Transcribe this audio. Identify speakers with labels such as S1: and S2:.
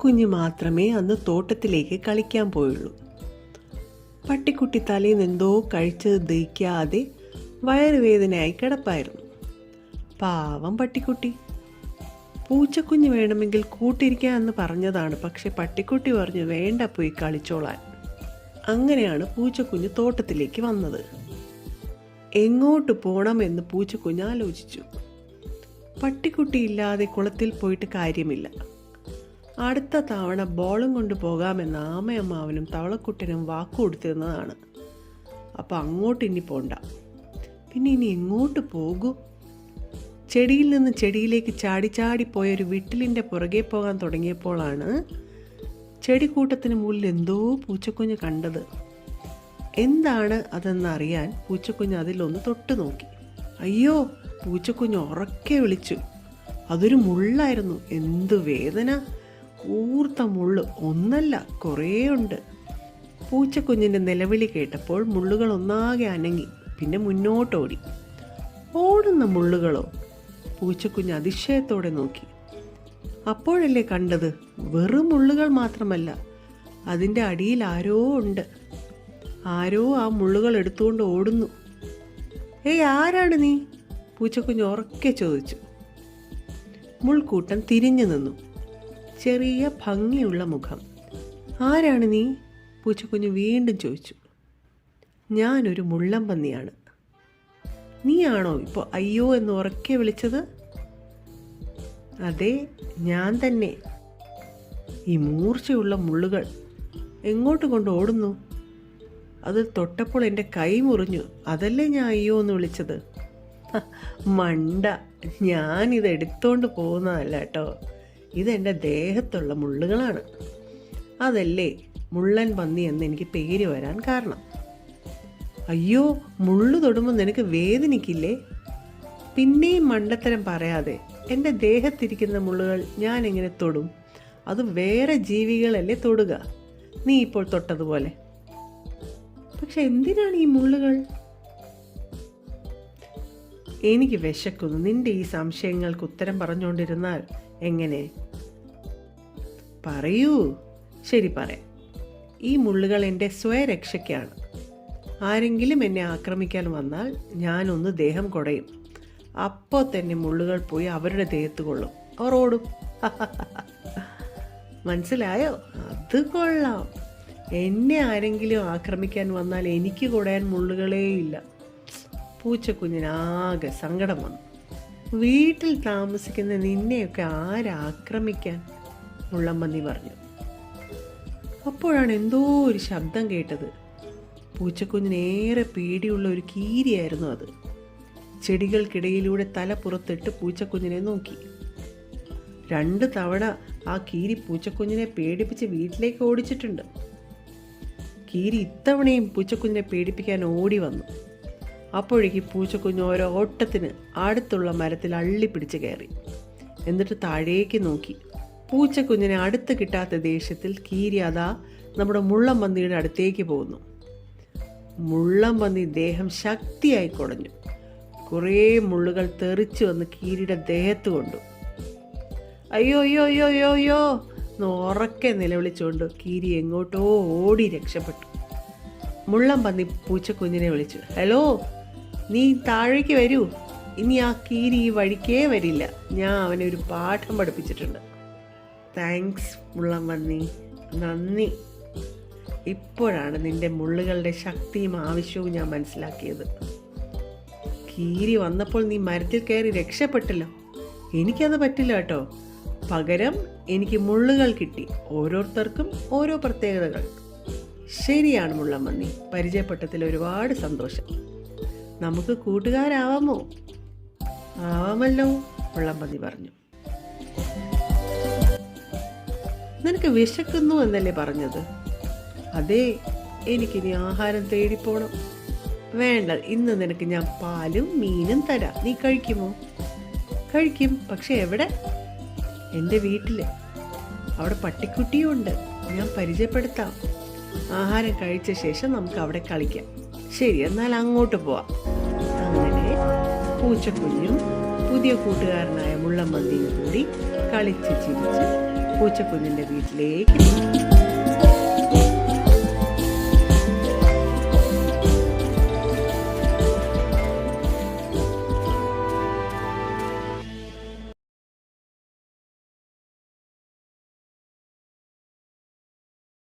S1: പൂച്ചക്കുഞ്ഞ് മാത്രമേ അന്ന് തോട്ടത്തിലേക്ക് കളിക്കാൻ പോയുള്ളൂ. പട്ടിക്കുട്ടി തലേന്ന് എന്തോ കഴിച്ചത് ദഹിക്കാതെ വയറുവേദനയായി കിടപ്പായിരുന്നു. പാവം പട്ടിക്കുട്ടി. പൂച്ചക്കുഞ്ഞ് വേണമെങ്കിൽ കൂട്ടിരിക്കാമെന്ന് പറഞ്ഞതാണ്. പക്ഷെ പട്ടിക്കുട്ടി പറഞ്ഞു വേണ്ട, പോയി കളിച്ചോളാൻ. അങ്ങനെയാണ് പൂച്ചക്കുഞ്ഞ് തോട്ടത്തിലേക്ക് വന്നത്. എങ്ങോട്ട് പോകണമെന്ന് പൂച്ചക്കുഞ്ഞ് ആലോചിച്ചു. പട്ടിക്കുട്ടി ഇല്ലാതെ കുളത്തിൽ പോയിട്ട് കാര്യമില്ല. അടുത്ത തവണ ബോളും കൊണ്ട് പോകാമെന്ന് ആമയമ്മാവനും തവളക്കുട്ടനും വാക്കുകൊടുത്തിരുന്നതാണ്. അപ്പം അങ്ങോട്ട് ഇനി പോണ്ട. പിന്നെ ഇനി എങ്ങോട്ട് പോകൂ? ചെടിയിൽ നിന്ന് ചെടിയിലേക്ക് ചാടി ചാടിപ്പോയൊരു വിട്ടിലിൻ്റെ പുറകെ പോകാൻ തുടങ്ങിയപ്പോഴാണ് ചെടിക്കൂട്ടത്തിന് മുകളിൽ എന്തോ പൂച്ചക്കുഞ്ഞ് കണ്ടത്. എന്താണ് അതെന്നറിയാൻ പൂച്ചക്കുഞ്ഞ് അതിലൊന്ന് തൊട്ടു നോക്കി. അയ്യോ! പൂച്ചക്കുഞ്ഞ് ഉറക്കെ വിളിച്ചു. അതൊരു മുള്ളായിരുന്നു. എന്തു വേദന! കൂർത്ത മുള്ള്, ഒന്നല്ല കുറേ ഉണ്ട്. പൂച്ചക്കുഞ്ഞിൻ്റെ നിലവിളി കേട്ടപ്പോൾ മുള്ളുകൾ ഒന്നാകെ അനങ്ങി. പിന്നെ മുന്നോട്ടോടി. ഓടുന്ന മുള്ളുകളോ? പൂച്ചക്കുഞ്ഞ് അതിശയത്തോടെ നോക്കി. അപ്പോഴല്ലേ കണ്ടത് വെറും മുള്ളുകൾ മാത്രമല്ല, അതിൻ്റെ അടിയിൽ ആരോ ഉണ്ട്. ആരോ ആ മുള്ളുകൾ എടുത്തുകൊണ്ട് ഓടുന്നു. ഏയ്, ആരാണ് നീ? പൂച്ചക്കുഞ്ഞ് ഉറക്കെ ചോദിച്ചു. മുൾക്കൂട്ടം തിരിഞ്ഞു നിന്നു. ചെറിയ ഭംഗിയുള്ള മുഖം. ആരാണ് നീ? പൂച്ചക്കുഞ്ഞ് വീണ്ടും ചോദിച്ചു. ഞാനൊരു മുള്ളൻപന്നിയാണ്. നീയാണോ ഇപ്പോൾ അയ്യോ എന്ന് ഉറക്കെ വിളിച്ചത്? അതെ, ഞാൻ തന്നെ. ഈ മൂർച്ചയുള്ള മുള്ളുകൾ എങ്ങോട്ട് കൊണ്ട് ഓടുന്നു? അത് തൊട്ടപ്പോൾ എൻ്റെ കൈ മുറിഞ്ഞു. അതല്ലേ ഞാൻ അയ്യോ എന്ന് വിളിച്ചത്. മണ്ട, ഞാനിത് എടുത്തോണ്ട് പോകുന്നതല്ല കേട്ടോ. ഇതെൻ്റെ ദേഹത്തുള്ള മുള്ളുകളാണ്. അതല്ലേ മുള്ളൻ പന്നി എന്ന് എനിക്ക് പേര് വരാൻ കാരണം. അയ്യോ, മുള്ളു തൊടുമ്പോൾ നിനക്ക് വേദനിക്കില്ലേ? പിന്നെയും മണ്ടത്തരം പറയാതെ. എൻ്റെ ദേഹത്തിരിക്കുന്ന മുള്ളുകൾ ഞാൻ എങ്ങനെ തൊടും? അത് വേറെ ജീവികളല്ലേ തൊടുക, നീ ഇപ്പോൾ തൊട്ടതുപോലെ. പക്ഷെ എന്തിനാണ് ഈ മുള്ളുകൾ? എനിക്ക് വിശക്കുന്നു. നിന്റെ ഈ സംശയങ്ങൾക്ക് ഉത്തരം പറഞ്ഞുകൊണ്ടിരുന്നാൽ എങ്ങനെ? പറയൂ. ശരി, പറയാം. ഈ മുള്ളുകൾ എൻ്റെ സ്വയരക്ഷയ്ക്കാണ്. ആരെങ്കിലും എന്നെ ആക്രമിക്കാൻ വന്നാൽ ഞാനൊന്ന് ദേഹം കുടയും. അപ്പോൾ തന്നെ മുള്ളുകൾ പോയി അവരുടെ ദേഹത്ത് കൊള്ളും. അവർ ഓടും. മനസ്സിലായോ? അത് കൊള്ളാം. എന്നെ ആരെങ്കിലും ആക്രമിക്കാൻ വന്നാൽ എനിക്ക് കുടയാൻ മുള്ളുകളേ ഇല്ല. പൂച്ചക്കുഞ്ഞിനാകെ സങ്കടം വന്നു. വീട്ടിൽ താമസിക്കുന്ന നിന്നെയൊക്കെ ആരാക്രമിക്കാൻ? മുള്ളൻപന്നി പറഞ്ഞു. അപ്പോഴാണ് എന്തോ ഒരു ശബ്ദം കേട്ടത്. പൂച്ചക്കുഞ്ഞിനേറെ പേടിയുള്ള ഒരു കീരിയായിരുന്നു അത്. ചെടികൾക്കിടയിലൂടെ തല പുറത്തിട്ട് പൂച്ചക്കുഞ്ഞിനെ നോക്കി. 2 തവണ ആ കീരി പൂച്ചക്കുഞ്ഞിനെ പേടിപ്പിച്ച് വീട്ടിലേക്ക് ഓടിച്ചിട്ടുണ്ട്. കീരി ഇത്തവണയും പൂച്ചക്കുഞ്ഞിനെ പേടിപ്പിക്കാൻ ഓടി വന്നു. അപ്പോഴേക്ക് പൂച്ചക്കുഞ്ഞ് ഓരോ ഓട്ടത്തിന് അടുത്തുള്ള മരത്തിൽ അള്ളിപ്പിടിച്ച് കയറി. എന്നിട്ട് താഴേക്ക് നോക്കി. പൂച്ചക്കുഞ്ഞിനെ അടുത്ത് കിട്ടാത്ത ദേഷ്യത്തിൽ കീരി അതാ നമ്മുടെ മുള്ളൻപന്നിയുടെ അടുത്തേക്ക് പോകുന്നു. മുള്ളൻപന്നി ദേഹം ശക്തിയായി കുടഞ്ഞു. കുറേ മുള്ളുകൾ തെറിച്ചു വന്ന് കീരിയുടെ ദേഹത്ത് കൊണ്ടു. അയ്യോ അയ്യോ അയ്യോ അയ്യോ അയ്യോ എന്ന് ഉറക്കെ നിലവിളിച്ചുകൊണ്ട് കീരി എങ്ങോട്ടോ ഓടി രക്ഷപ്പെട്ടു. മുള്ളൻപന്നി പൂച്ചക്കുഞ്ഞിനെ വിളിച്ചു. ഹലോ, നീ താഴേക്ക് വരൂ. ഇനി ആ കീരി ഈ വഴിക്കേ വരില്ല. ഞാൻ അവനെ ഒരു പാഠം പഠിപ്പിച്ചിട്ടുണ്ട്. താങ്ക്സ് മുള്ളൻപന്നി, നന്ദി. ഇപ്പോഴാണ് നിന്റെ മുള്ളുകളുടെ ശക്തിയും ആവശ്യവും ഞാൻ മനസ്സിലാക്കിയത്. കീരി വന്നപ്പോൾ നീ മരത്തിൽ കയറി രക്ഷപ്പെട്ടല്ലോ. എനിക്കത് പറ്റില്ല കേട്ടോ. പകരം എനിക്ക് മുള്ളുകൾ കിട്ടി. ഓരോരുത്തർക്കും ഓരോ പ്രത്യേകതകൾ. ശരിയാണ് മുള്ളൻപന്നി, പരിചയപ്പെട്ടതിൽ ഒരുപാട് സന്തോഷം. നമുക്ക് കൂട്ടുകാരാവാമോ? ആവാമല്ലോ, മുള്ളൻപന്നി പറഞ്ഞു. നിനക്ക് വിശക്കുന്നു എന്നല്ലേ പറഞ്ഞത്? അതെ, എനിക്കിനി ആഹാരം തേടിപ്പോണം. വേണ്ട, ഇന്ന് നിനക്ക് ഞാൻ പാലും മീനും തരാം. നീ കഴിക്കുമോ? കഴിക്കും. പക്ഷെ എവിടെ? എൻ്റെ വീട്ടിൽ. അവിടെ പട്ടിക്കുട്ടിയും ഉണ്ട്. ഞാൻ പരിചയപ്പെടുത്താം. ആഹാരം കഴിച്ച ശേഷം നമുക്ക് അവിടെ കളിക്കാം. ശരി, എന്നാൽ അങ്ങോട്ട് പോവാം. അങ്ങനെ പൂച്ചക്കുഞ്ഞും പുതിയ കൂട്ടുകാരനായ മുള്ളൻപന്നിയും കൂടി കളിച്ച് ചിരിച്ച് പൂച്ചക്കുഞ്ഞിൻ്റെ വീട്ടിലേക്ക് നീങ്ങി.